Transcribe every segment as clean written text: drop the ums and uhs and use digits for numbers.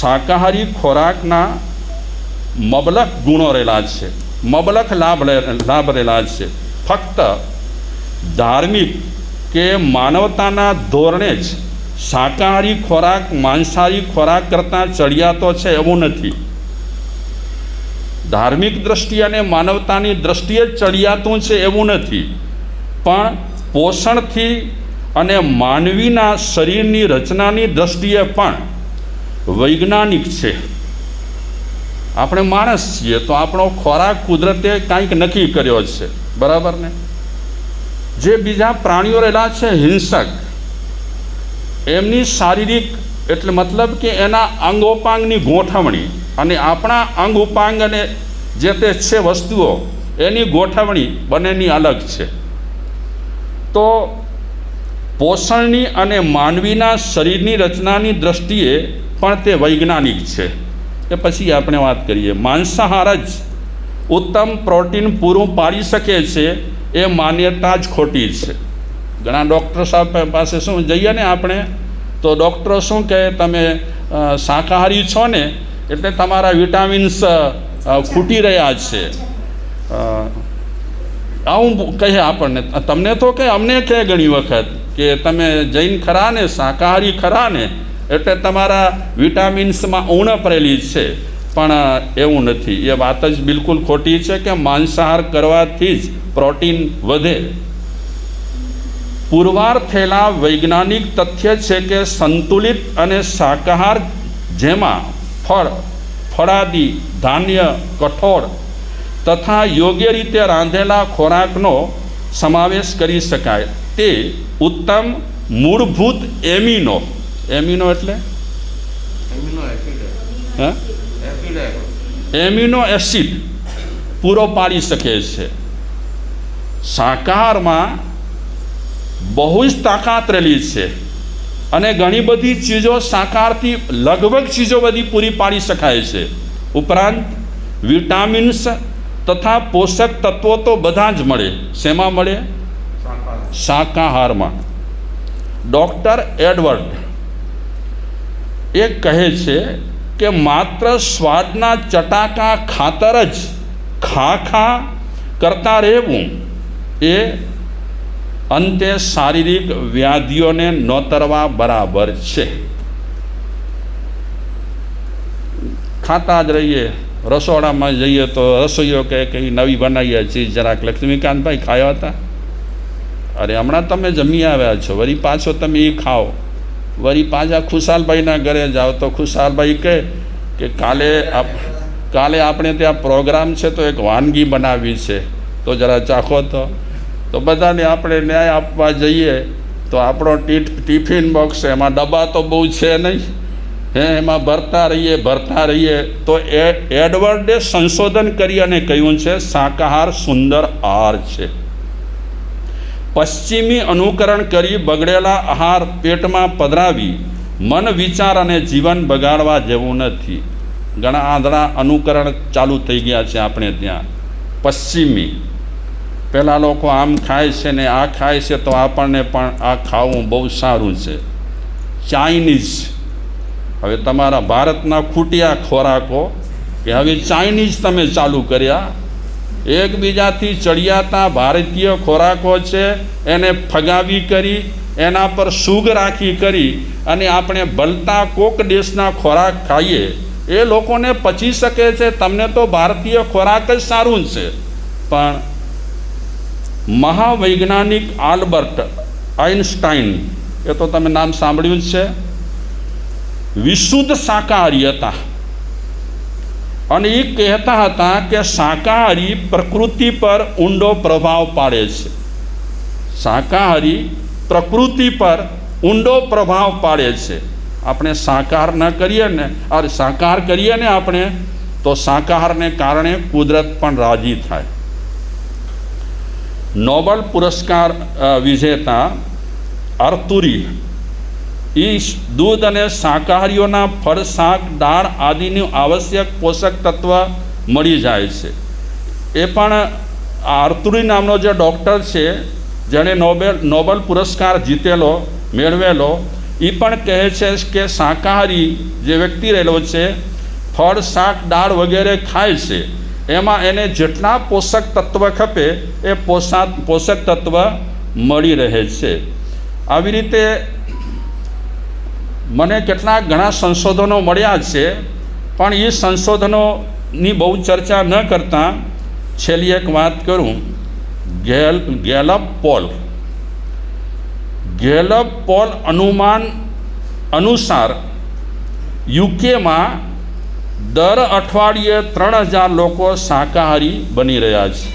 શાકાહારી ખોરાકના મબલક ગુણો રહેલા છે, મબલક લાભ રહેલા છે. ફક્ત ધાર્મિક કે માનવતાના ધોરણે જ શાકાહારી ખોરાક માંસાહારી ખોરાક કરતાં ચડિયાતો છે એવું નથી. ધાર્મિક દ્રષ્ટિએ અને માનવતાની દ્રષ્ટિએ જ ચડિયાતું છે એવું નથી, પણ પોષણથી અને માનવીના શરીરની રચનાની દ્રષ્ટિએ પણ વૈજ્ઞાનિક છે. આપણે માણસ છીએ તો આપણો ખોરાક કુદરતે કાંઈક નક્કી કર્યો છે, બરાબર ને? જે બીજા પ્રાણીઓ રહેલા છે હિંસક, એમની શારીરિક એટલે મતલબ કે એના અંગોપાંગની ગોઠવણી અને આપણા અંગ ઉપાંગ અને જે તે છે વસ્તુઓ એની ગોઠવણી બંનેની અલગ છે. તો પોષણની અને માનવીના શરીરની રચનાની દ્રષ્ટિએ પણ તે વૈજ્ઞાનિક છે. એ પછી આપણે વાત કરીએ. માંસાહાર જ ઉત્તમ પ્રોટીન પૂરું પાડી શકે છે એ માન્યતા જ ખોટી છે. ઘણા ડૉક્ટર સાહેબ પાસે શું જઈએ ને આપણે, તો ડૉક્ટરો શું કહે, તમે શાકાહારી છો ને એટલે તમારા વિટામિન્સ ખૂટી રહ્યા છે, આવું કહે આપણને. તમને તો કે અમને કહે ઘણી વખત કે તમે જૈન ખરા ને, શાકાહારી ખરા ને એટલે તમારા વિટામિન્સમાં ઉણપ રહેલી છે, પણ એવું નથી. એ વાત જ બિલકુલ ખોટી છે કે માંસાહાર કરવાથી જ પ્રોટીન વધે. પુરવાર થયેલા વૈજ્ઞાનિક તથ્ય છે કે સંતુલિત અને શાકાહાર જેમાં ફળાદી, ધાન્ય, કઠોળ તથા યોગ્ય રીતે રાંધેલા ખોરાકનો સમાવેશ કરી શકાય તે ઉત્તમ મૂળભૂત એમિનો એટલે એમિનો એસિડ પૂરો પાડી શકે છે. શાકાહારમાં બહુ જ તાકાત રહેલી છે અને ઘણી બધી ચીજો શાકાહારથી લગભગ ચીજો બધી પૂરી પાડી શકાય છે. ઉપરાંત વિટામિન્સ તથા પોષક તત્વો તો બધા જ મળે. શેમાં મળે? શાકાહારમાં. ડૉક્ટર એડવર્ડ એ કહે છે કે માત્ર સ્વાદના ચટાકા ખાતર જ ખા કરતા રહેવું એ અંતે શારીરિક વ્યાધિઓને નોતરવા બરાબર છે. ખાતા જ રહીએ, રસોડામાં જઈએ તો રસોઈઓ કે કંઈ નવી બનાવીએ ચીજ જરાક લક્ષ્મીકાંતભાઈ ખાયા હતા, અરે હમણાં તમે જમી આવ્યા છો, વળી પાછો તમે એ ખાઓ. વળી પાછા ખુશાલભાઈના ઘરે જાઓ તો ખુશાલભાઈ કહે કે કાલે આપણે ત્યાં પ્રોગ્રામ છે તો એક વાનગી બનાવી છે, તો જરા ચાખો. તો બધાને આપણે ન્યાય આપવા જઈએ તો આપણો ટિફિન બોક્સ એમાં ડબ્બા તો બહુ છે નહીં, એમાં ભરતા રહીએ. તો એડવર્ડે સંશોધન કરી અને કહ્યું છે શાકાહાર સુંદર આહાર છે. પશ્ચિમી અનુકરણ કરી બગડેલા આહાર પેટમાં પધરાવી મન, વિચાર અને જીવન બગાડવા જેવું નથી. ઘણા આંધળા અનુકરણ ચાલુ થઈ ગયા છે આપણે ત્યાં. પશ્ચિમી પહેલાં લોકો આમ ખાય છે ને આ ખાય છે તો આપણને પણ આ ખાવું બહુ સારું છે. ચાઇનીઝ, હવે તમારા ભારતના ખૂટ્યા ખોરાકો કે હવે ચાઇનીઝ તમે ચાલુ કર્યા. એકબીજાથી ચડિયાતા ભારતીય ખોરાકો છે એને ફગાવી કરી, એના પર સુગ રાખી કરી અને આપણે ભલતા કોક દેશના ખોરાક ખાઈએ. એ લોકોને પચી શકે છે, તમને તો ભારતીય ખોરાક જ સારું છે. પણ મહાવૈજ્ઞાનિક આલ્બર્ટ આઇન્સ્ટાઈન, એ તો તમે નામ સાંભળ્યું જ છે, વિશુદ્ધ શાકાહારી હતા અને એ કહેતા હતા કે શાકાહારી પ્રકૃતિ પર ઊંડો પ્રભાવ પાડે છે. શાકાહારી પ્રકૃતિ પર ઊંડો પ્રભાવ પાડે છે. આપણે શાકાહાર ન કરીએ ને, શાકાહાર કરીએ ને આપણે, તો શાકાહારને કારણે કુદરત પણ રાજી થાય. નોબલ પુરસ્કાર વિજેતા આર્તુરી એ દૂધ અને શાકાહારીઓના ફળ, શાક, દાળ આદિનું આવશ્યક પોષક તત્વ મળી જાય છે. એ પણ આર્તુરી નામનો જે ડૉક્ટર છે જેણે નોબેલ પુરસ્કાર મેળવેલો, એ પણ કહે છે કે શાકાહારી જે વ્યક્તિ રહેલો છે ફળ શાક દાળ વગેરે ખાય છે, એમાં એને જેટલા પોષક તત્વ ખપે એ પોષક તત્વ મળી રહે છે. આવી રીતે મને કેટલાક ઘણા સંશોધનો મળ્યા છે, પણ એ સંશોધનોની બહુ ચર્ચા ન કરતાં છેલ્લી એક વાત કરું. ગેલપ પોલ અનુમાન અનુસાર યુકેમાં દર અઠવાડિયે 3000 લોકો શાકાહારી બની રહ્યા છે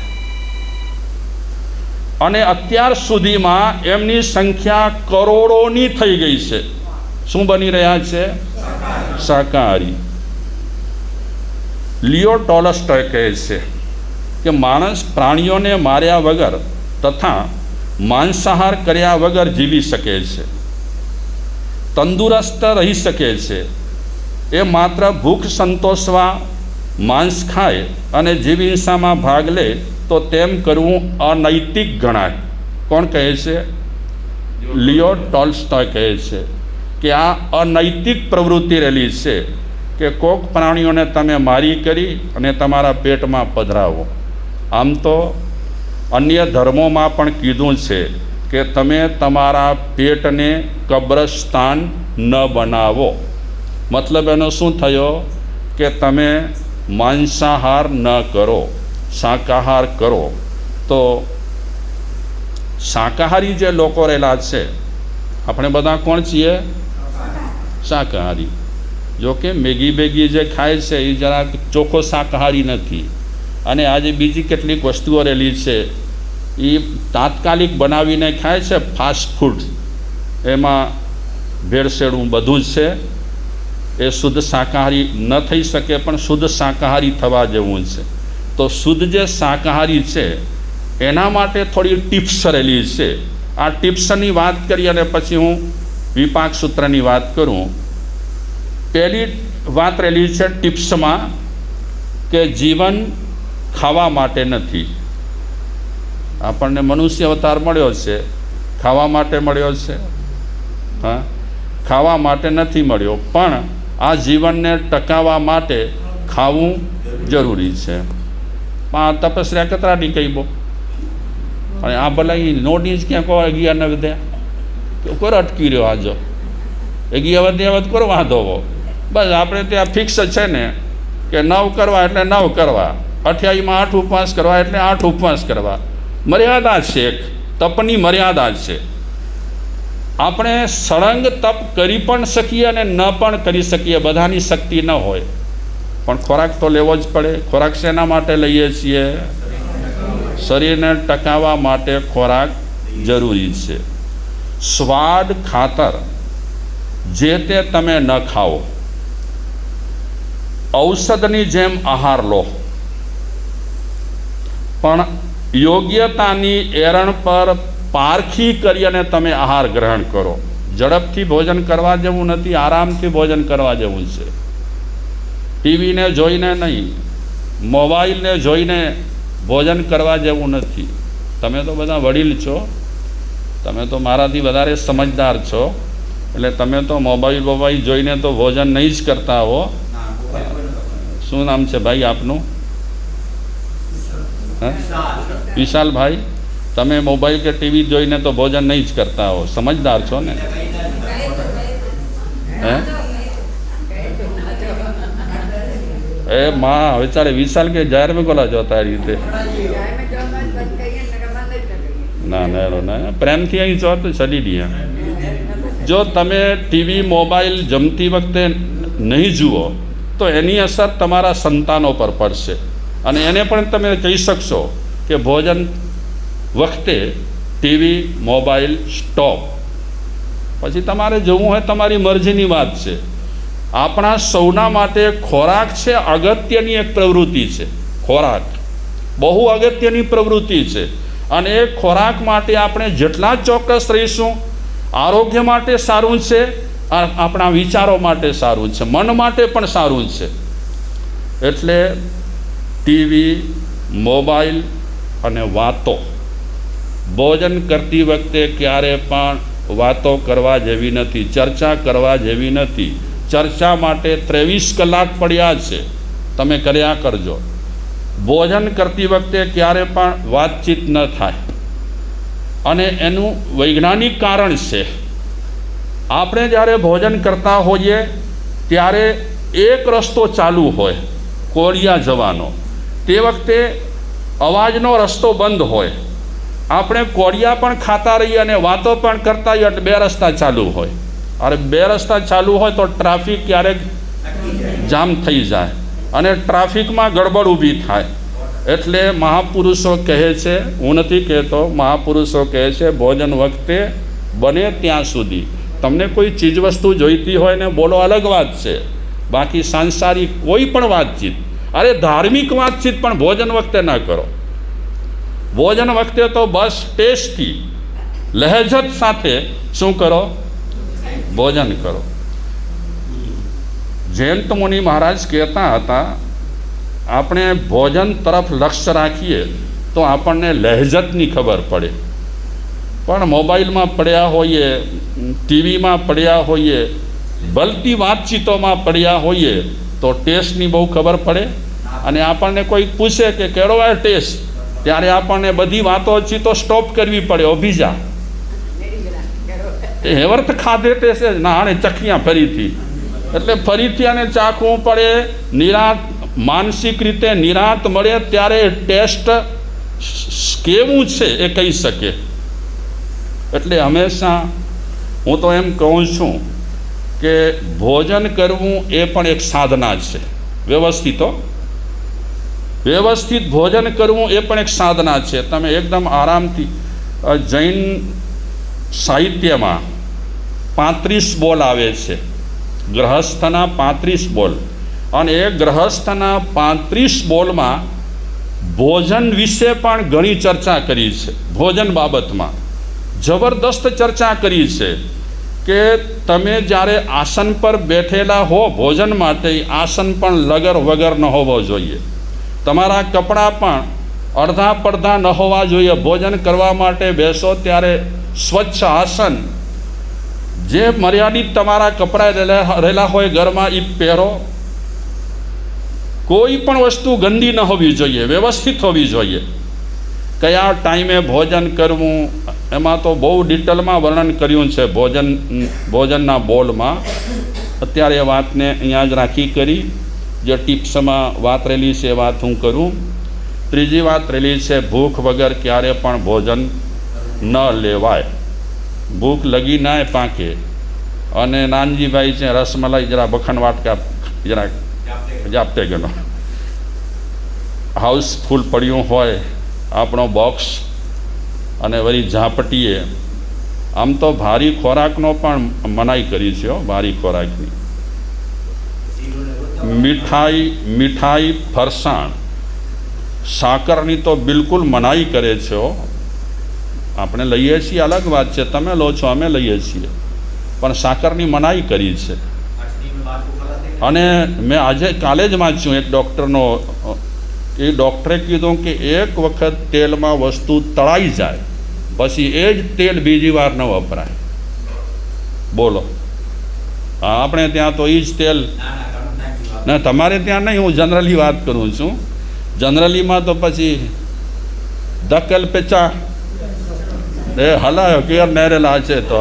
અને અત્યાર સુધીમાં એમની સંખ્યા કરોડોની થઈ ગઈ છે. શું બની રહ્યા છે? શાકાહારી. લિયો ટોલ્સ્ટોય કહે છે કે માણસ પ્રાણીઓને માર્યા વગર તથા માંસાહાર કર્યા વગર જીવી શકે છે, તંદુરસ્ત રહી શકે છે. એ માત્ર ભૂખ સંતોષવા માંસ ખાય અને જીવ હિંસામાં ભાગ લે તો તેમ કરવું અનૈતિક ગણાય. કોણ કહે છે? લિયો ટોલ્સ્ટોય કહે છે કે આ અનૈતિક પ્રવૃત્તિ રહેલી છે કે કોક પ્રાણીઓને તમે મારી કરી અને તમારા પેટમાં પધરાવો. આમ તો અન્ય ધર્મોમાં પણ કીધું છે કે તમે તમારા પેટને કબ્રસ્તાન ન બનાવો. મતલબ એનો શું થયો કે તમે માંસાહાર ન કરો, શાકાહાર કરો. તો શાકાહારી જે લોકો રહેલા છે, આપણે બધા કોણ છીએ? શાકાહારી. જો કે મેગી જે ખાય છે એ જરાક ચોખ્ખો શાકાહારી નથી. અને આજે બીજી કેટલીક વસ્તુઓ રહેલી છે એ તાત્કાલિક બનાવીને ખાય છે, ફાસ્ટ ફૂડ. એમાં ભેળસેળું બધું જ છે. એ શુદ્ધ શાકાહારી ન થઈ શકે, પણ શુદ્ધ શાકાહારી થવા જેવું છે. તો શુદ્ધ જે શાકાહારી છે એના માટે થોડી ટિપ્સ રહેલી છે. આ ટિપ્સની વાત કરી અને પછી હું વિપાક સૂત્રની વાત કરું. પહેલી વાત રહેલી છે ટિપ્સમાં કે જીવન ખાવા માટે નથી. આપણને મનુષ્ય અવતાર મળ્યો છે, ખાવા માટે મળ્યો છે? હા, ખાવા માટે નથી મળ્યો, પણ આ જીવનને ટકાવવા માટે ખાવું જરૂરી છે. આ તપસ્યા કતરાની કહી બો અને આ ભલા નોટિસ ક્યાં કહો અગિયાર ને વધે કોર અટકી રહ્યો. આજો અગિયાર વધે કરો વાંધો બસ. આપણે ત્યાં ફિક્સ છે ને કે 9 કરવા એટલે 9 કરવા, 28માં 8 ઉપવાસ કરવા એટલે 8 ઉપવાસ કરવા. મર્યાદા છે, એક તપની મર્યાદા છે. આપણે સળંગ તપ કરી પણ શકીએ અને ન પણ કરી શકીએ, બધાની શક્તિ ન હોય, પણ ખોરાક તો લેવો જ પડે. ખોરાક શેના માટે લઈએ છીએ? શરીરને ટકાવવા માટે ખોરાક જરૂરી છે. સ્વાદ ખાતર જે તે તમે ન ખાઓ, ઔષધની જેમ આહાર લો, પણ યોગ્યતાની એરણ પર પારખી કરી અને તમે આહાર ગ્રહણ કરો. ઝડપથી ભોજન કરવા જેવું નથી, આરામથી ભોજન કરવા જેવું છે. ટીવીને જોઈને નહીં, મોબાઈલને જોઈને ભોજન કરવા જેવું નથી. તમે તો બધા વડીલ છો, તમે તો મારાથી વધારે સમજદાર છો, એટલે તમે તો મોબાઈલ જોઈને તો ભોજન નહીં જ કરતા હો. શું નામ છે ભાઈ આપનું? વિશાલભાઈ, તમે મોબાઈલ કે ટીવી જોઈને તો ભોજન નહીં જ કરતા હો, સમજદાર છો ને? હે એ માં હવે ચાલે વિશાલ કે જાહેર में કોલા જોતા રીતે ના ના પ્રેમથી અહીં જો તો ચલી દઈએ. જો તમે ટીવી મોબાઈલ જમતી વખતે નહીં જુઓ તો એની અસર તમારા સંતાનો પર પડશે, અને એને પણ તમે કહી શકશો કે ભોજન વખતે ટીવી મોબાઈલ સ્ટોપ. પછી તમારે જોવું હોય તમારી મરજીની વાત છે. આપણા સૌના માટે ખોરાક છે અગત્યની એક પ્રવૃત્તિ છે. ખોરાક બહુ અગત્યની પ્રવૃત્તિ છે, અને એ ખોરાક માટે આપણે જેટલા ચોક્કસ રહીશું, આરોગ્ય માટે સારું છે, આપણા વિચારો માટે સારું છે, મન માટે પણ સારું છે. એટલે ટીવી, મોબાઈલ અને વાતો ભોજન કરતી વખતે ક્યારે પણ વાતો કરવા જેવી નથી, ચર્ચા કરવા જેવી નથી. ચર્ચા માટે 23 કલાક પડ્યા છે, તમે કર્યા કરજો. ભોજન કરતી વખતે ક્યારે પણ વાતચીત ન થાય, અને એનું વૈજ્ઞાનિક કારણ છે. આપણે જ્યારે ભોજન કરતા હોઈએ ત્યારે એક રસ્તો ચાલુ હોય કોળિયા જવાનો, તે વખતે અવાજનો રસ્તો બંધ હોય. આપણે કોળિયા પણ ખાતા રહીએ અને વાતો પણ કરતા હોઈએ એટલે 2 રસ્તા ચાલુ હોય. અરે 2 રસ્તા ચાલુ હોય તો ટ્રાફિક ક્યારેક જામ થઈ જાય અને ટ્રાફિકમાં ગડબડ ઊભી થાય. એટલે મહાપુરુષો કહે છે, હું નથી કહેતો, મહાપુરુષો કહે છે ભોજન વખતે બને ત્યાં સુધી તમને કોઈ ચીજવસ્તુ જોઈતી હોય ને બોલો, અલગ વાત છે. બાકી સાંસારિક કોઈ પણ વાતચીત, અરે ધાર્મિક વાતચીત પણ ભોજન વખતે ના કરો. ભોજન વખતે તો બસ ટેસ્ટથી લહેજત સાથે શું કરો? ભોજન કરો. જયંત મુનિ મહારાજ કહેતા હતા, આપણે ભોજન તરફ લક્ષ્ય રાખીએ તો આપણને લહેજતની ખબર પડે. પણ મોબાઈલમાં પડ્યા હોઈએ, ટીવીમાં પડ્યા હોઈએ, ભલતી વાતચીતોમાં પડ્યા હોઈએ તો ટેસ્ટની બહુ ખબર પડે. અને આપણને કોઈ પૂછે કે કેળો આ ટેસ્ટ, ત્યારે આપણને બધી વાતોચીતો સ્ટોપ કરવી પડે. અભીજા એ હેવર્થ ખાધે ટેસ્ટ ના આને ચખ્યા ફરીથી, એટલે ફરીથી આને ચાખવું પડે. નિરાંત, માનસિક રીતે નિરાંત મળે ત્યારે ટેસ્ટ કેવું છે એ કહી શકે. એટલે હંમેશા હું તો એમ કહું છું કે ભોજન કરવું એ પણ એક સાધના છે. વ્યવસ્થિત ભોજન કરવું એ પણ એક સાધના છે. તમે એકદમ આરામથી, જૈન સાહિત્યમાં 35 બોલ આવે છે, ગ્રહસ્થના 35 બોલ, અને એ ગ્રહસ્થના 35 બોલમાં ભોજન વિશે પણ ઘણી ચર્ચા કરી છે. ભોજન બાબતમાં જબરદસ્ત ચર્ચા કરી છે કે તમે જ્યારે આસન પર બેઠેલા હો ભોજન માટે, આસન પણ લગર વગર ન હોવો જોઈએ. તમારા કપડાં પણ અડધા પડધા ન હોવા જોઈએ. ભોજન કરવા માટે બેસો ત્યારે સ્વચ્છ આસન, જે મર્યાદિત તમારા કપડાં રહેલા હોય ઘરમાં એ પહેરો. કોઈ પણ વસ્તુ ગંદી ન હોવી જોઈએ, વ્યવસ્થિત હોવી જોઈએ. કયા ટાઈમે ભોજન કરવું એમાં તો બહુ ડિટેલમાં વર્ણન કર્યું છે ભોજનના બોલમાં. અત્યારે એ વાતને અહીંયા જ રાખી કરી. જે ટિપ્સમાં વાત રહેલી છે એ વાત હું કરું. ત્રીજી વાત રહેલી છે, ભૂખ વગર ક્યારે પણ ભોજન ન લેવાય. ભૂખ લગી ના પાકે. અને નાનજીભાઈ છે રસમલાઈ જરા બખણ વાટકા જરા જાપતે ગયો, હાઉસફુલ પડ્યું હોય આપણો બોક્સ, અને વળી ઝાપટીએ. આમ તો ભારી ખોરાકનો પણ મનાઈ કરી છે, ભારી ખોરાકની. મીઠાઈ, ફરસાણ, સાકરની તો બિલકુલ મનાઈ કરે છે. આપણે લઈએ છીએ અલગ વાત છે, તમે લો છો, અમે લઈએ છીએ, પણ સાકરની મનાઈ કરી છે. અને મેં કાલે જ વાંચ્યું એક ડૉક્ટરનો, એ ડૉક્ટરે કીધું કે એક વખત તેલમાં વસ્તુ તળાઈ જાય પછી એ જ તેલ બીજી વાર ન વપરાય. બોલો, આપણે ત્યાં તો એ જ તેલ ના, તમારે ત્યાં નહીં, હું જનરલી વાત કરું છું. જનરલીમાં તો પછી ધકેલ પેચા એ હલાયો કેર નેરેલા છે. તો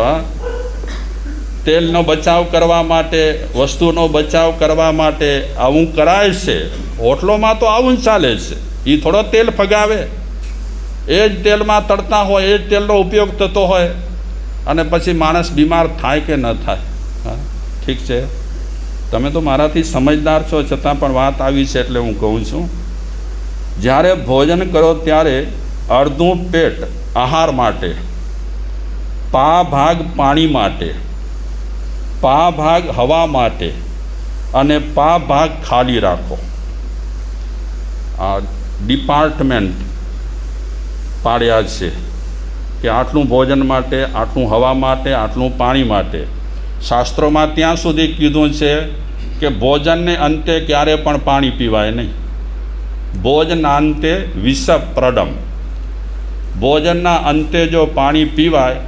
તેલનો બચાવ કરવા માટે, વસ્તુનો બચાવ કરવા માટે આવું કરાય છે. હોટલોમાં તો આવું ચાલે છે. એ થોડો તેલ ફગાવે, એ જ તેલમાં તળતા હોય, એ જ તેલનો ઉપયોગ થતો હોય, અને પછી માણસ બીમાર થાય કે ન થાય. ઠીક છે, તમે તો મારાથી સમજદાર છો, છતાં પણ વાત આવી છે એટલે હું કહું છું. જ્યારે ભોજન કરો ત્યારે અડધું પેટ આહાર માટે, પા ભાગ પાણી માટે, પા ભાગ હવા માટે અને પા ભાગ ખાલી રાખો. આ ડિપાર્ટમેન્ટ પાડ્યા છે કે આટલું ભોજન માટે, આટલું હવા માટે, આટલું પાણી માટે. શાસ્ત્રોમાં ત્યાં સુધી કીધું છે કે ભોજનને અંતે ક્યારે પણ પાણી પીવાય નહીં. ભોજનાંતે વિષ પ્રડમ. ભોજનના અંતે જો પાણી પીવાય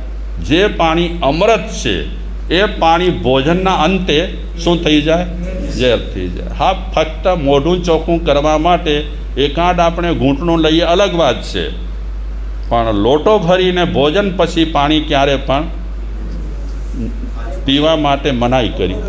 જે પાણી અમૃત છે એ પાણી ભોજનના અંતે શું થઈ જાય? ઝેર થઈ જાય. હા, ફક્ત મોઢું ચોખ્ખું કરવા માટે એકાદ આપણે ઘૂંટણું લઈએ અલગ વાત છે, પણ લોટો ભરીને ભોજન પછી પાણી ક્યારે પણ પીવા માટે મનાઈ કરી.